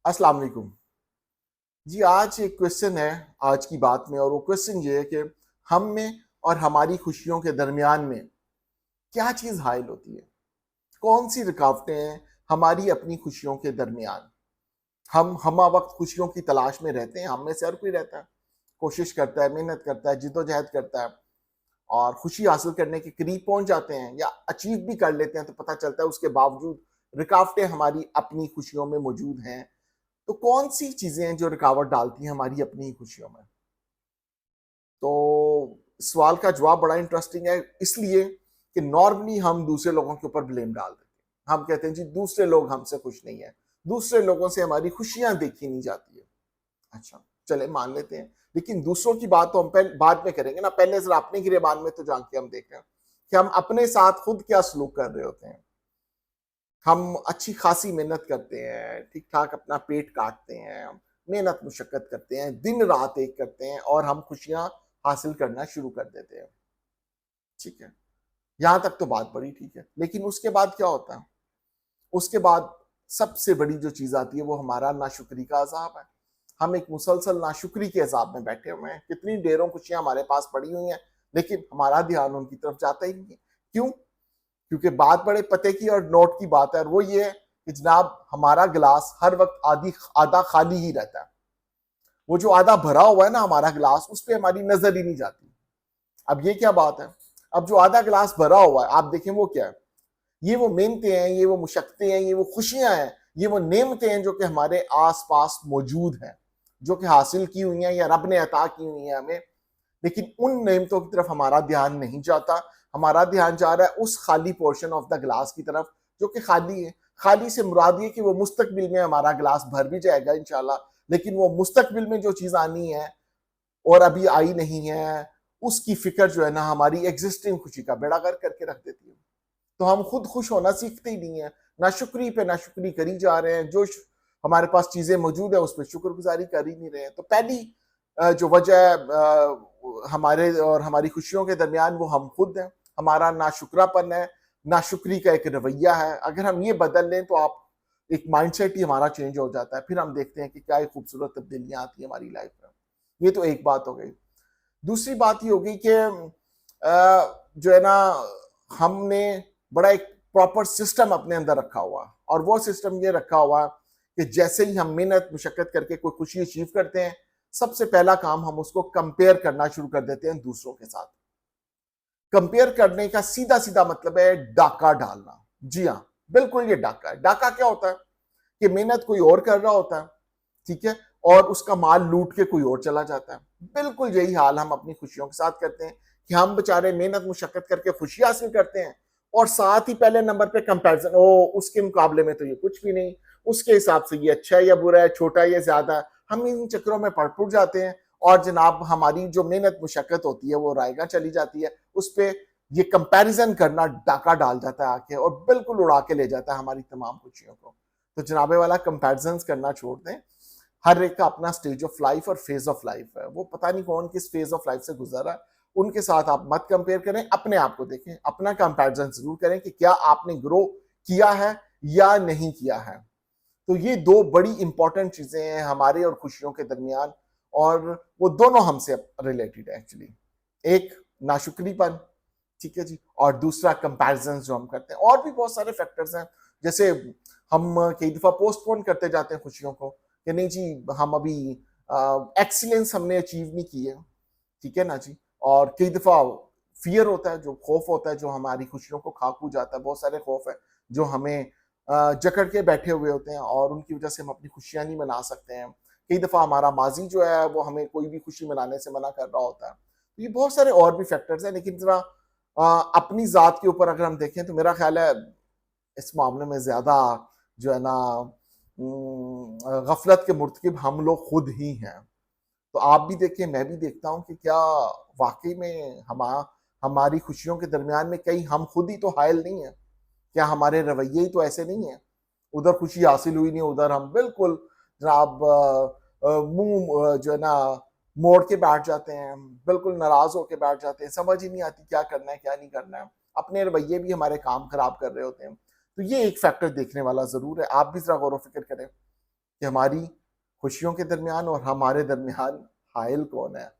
अस्सलाम वालेकुम जी। आज एक क्वेश्चन है आज की बात में, और वो क्वेश्चन ये है कि हम में और हमारी खुशियों के दरमियान में क्या चीज़ हाइल होती है? कौन सी रुकावटें हैं हमारी अपनी खुशियों के दरमियान? हम वक्त खुशियों की तलाश में रहते हैं, हम में से हर कोई रहता है, कोशिश करता है, मेहनत करता है, जिद्दोजहद करता है और खुशी हासिल करने के करीब पहुंच जाते हैं या अचीव भी कर लेते हैं, तो पता चलता है उसके बावजूद रुकावटें हमारी अपनी खुशियों में मौजूद हैं। तो कौन सी चीजें हैं जो रुकावट डालती हैं हमारी अपनी खुशियों में? तो सवाल का जवाब बड़ा इंटरेस्टिंग है, इसलिए कि नॉर्मली हम दूसरे लोगों के ऊपर ब्लेम डाल देते हैं। हम कहते हैं जी दूसरे लोग हमसे खुश नहीं है, दूसरे लोगों से हमारी खुशियां देखी नहीं जाती है। अच्छा, चले मान लेते हैं, लेकिन दूसरों की बात तो हम पहले बाद में करेंगे ना। पहले जरा अपने गिरेबान में तो जाके हम देखें कि हम अपने साथ खुद क्या सलूक कर रहे होते हैं। हम अच्छी खासी मेहनत करते हैं, ठीक ठाक अपना पेट काटते हैं, मेहनत मुशक्कत करते हैं, दिन रात एक करते हैं और हम खुशियां हासिल करना शुरू कर देते हैं। ठीक है, यहां तक तो बात बड़ी ठीक है, लेकिन उसके बाद क्या होता है? उसके बाद सबसे बड़ी जो चीज आती है वो हमारा नाशुक्री का अजाब है। हम एक मुसलसल नाशुक्री के अजाब में बैठे हुए हैं। कितनी ढेरों खुशियां हमारे पास पड़ी हुई हैं, लेकिन हमारा ध्यान उनकी तरफ जाता ही नहीं है। क्यों? क्योंकि बात बड़े पते की और नोट की बात है, और वो ये है कि जनाब हमारा गिलास हर वक्त आधा खाली ही रहता है। वो जो आधा भरा हुआ है ना हमारा गिलास, उस पर हमारी नजर ही नहीं जाती। अब ये क्या बात है? अब जो आधा गिलास भरा हुआ है, आप देखें वो क्या है? ये वो मेहनतें हैं, ये वो मुशक्कतें हैं, ये वो खुशियां हैं, ये वो नेमतें हैं जो कि हमारे आस पास मौजूद हैं, जो कि हासिल की हुई हैं या रब ने अता की हुई हैं हमें। लेकिन उन नेमतों की तरफ हमारा ध्यान नहीं जाता। हमारा ध्यान जा रहा है उस खाली पोर्शन ऑफ द ग्लास की तरफ जो कि खाली है। खाली से मुराद ये कि वो मुस्तकबिल में हमारा गिलास भर भी जाएगा इंशाल्लाह, लेकिन वो मुस्तकबिल में जो चीज आनी है और अभी आई नहीं है, उसकी फिक्र जो है ना हमारी एग्जिस्टिंग खुशी का बेड़ा गर्क करके रख देती है। तो हम खुद खुश होना सीखते ही नहीं है, नाशुक्री पे नाशुक्री करी जा रहे हैं। जो हमारे पास चीजें मौजूद है उस पर शुक्रगुजारी कर ही नहीं रहे हैं। तो पहली जो वजह है हमारे और हमारी खुशियों के दरमियान, वो हम खुद हैं। हमारा नाशुक्रापन है, नाशुक्री का एक रवैया है। अगर हम ये बदल लें तो आप एक माइंडसेट ही हमारा चेंज हो जाता है। फिर हम देखते हैं कि क्या एक खूबसूरत तब्दीलियां आती है हमारी लाइफ में। ये तो एक बात हो गई। दूसरी बात ये होगी कि जो है ना, हमने बड़ा एक प्रॉपर सिस्टम अपने अंदर रखा हुआ, और वो सिस्टम ये रखा हुआ कि जैसे ही हम मेहनत मुशक्कत करके कोई खुशी अचीव करते हैं, सबसे पहला काम हम उसको कंपेयर करना शुरू कर देते हैं दूसरों के साथ। कंपेयर करने का सीधा सीधा मतलब है डाका डालना। जी हाँ, बिल्कुल ये डाका है। डाका क्या होता है? कि मेहनत कोई और कर रहा होता है, ठीक है, और उसका माल लूट के कोई और चला जाता है। बिल्कुल यही हाल हम अपनी खुशियों के साथ करते हैं कि हम बेचारे मेहनत मुशक्कत करके खुशी हासिल करते हैं, और साथ ही पहले नंबर पे कंपैरिजन, ओ उसके मुकाबले में तो ये कुछ भी नहीं, उसके हिसाब से ये अच्छा है या बुरा है, छोटा है या ज्यादा है। हम इन चक्करों में पड़ जाते हैं, और जनाब हमारी जो मेहनत मुशक्कत होती है वो रायगा चली जाती है। उस पर ये कंपैरिजन करना डाका डाल जाता है आके, और बिल्कुल उड़ा के ले जाता है हमारी तमाम खुशियों को। तो जनाबे वाला कंपैरिजन करना छोड़ दें। हर एक का अपना स्टेज ऑफ लाइफ और फेज ऑफ लाइफ है। वो पता नहीं कौन किस फेज ऑफ लाइफ से गुजर रहा है, उनके साथ आप मत कंपेयर करें। अपने आप को देखें, अपना कंपैरिजन जरूर करें कि क्या आपने ग्रो किया है या नहीं किया है। तो ये दो बड़ी इंपॉर्टेंट चीजें हैं हमारे और खुशियों के दरमियान, और वो दोनों हमसे रिलेटेड है एक्चुअली। एक नाशुक्रीपन, ठीक है जी, और दूसरा कंपैरिजन जो हम करते हैं। और भी बहुत सारे फैक्टर्स हैं, जैसे हम कई दफा पोस्टपोन करते जाते हैं खुशियों को कि नहीं जी हम अभी एक्सीलेंस हमने अचीव नहीं की है, ठीक है ना जी। और कई दफा फियर होता है, जो खौफ होता है, जो हमारी खुशियों को खाकू जाता है। बहुत सारे खौफ है जो हमें जकड़ के बैठे हुए होते हैं, और उनकी वजह से हम अपनी खुशियां नहीं मना सकते हैं। कई दफा हमारा माजी जो है वो हमें कोई भी खुशी मनाने से मना कर रहा होता है। तो ये बहुत सारे और भी फैक्टर्स हैं, लेकिन जरा अपनी जात के ऊपर अगर हम देखें तो मेरा ख्याल है इस मामले में ज्यादा जो है ना गफलत के मुर्तकिब हम लोग खुद ही हैं। तो आप भी देखें, मैं भी देखता हूं कि क्या वाकई में हमारी खुशियों के दरमियान में कहीं हम खुद ही तो हायल नहीं है? क्या हमारे रवैये ही तो ऐसे नहीं है? उधर खुशी हासिल हुई नहीं, उधर हम बिल्कुल जनाब मुंह जो है ना मोड़ के बैठ जाते हैं, बिल्कुल नाराज होके बैठ जाते हैं। समझ ही नहीं आती क्या करना है क्या नहीं करना है। अपने रवैये भी हमारे काम खराब कर रहे होते हैं। तो ये एक फैक्टर देखने वाला जरूर है, आप भी जरा गौर फिक्र करें। कि हमारी खुशियों के दरमियान और हमारे दरमियान हाइल कौन है।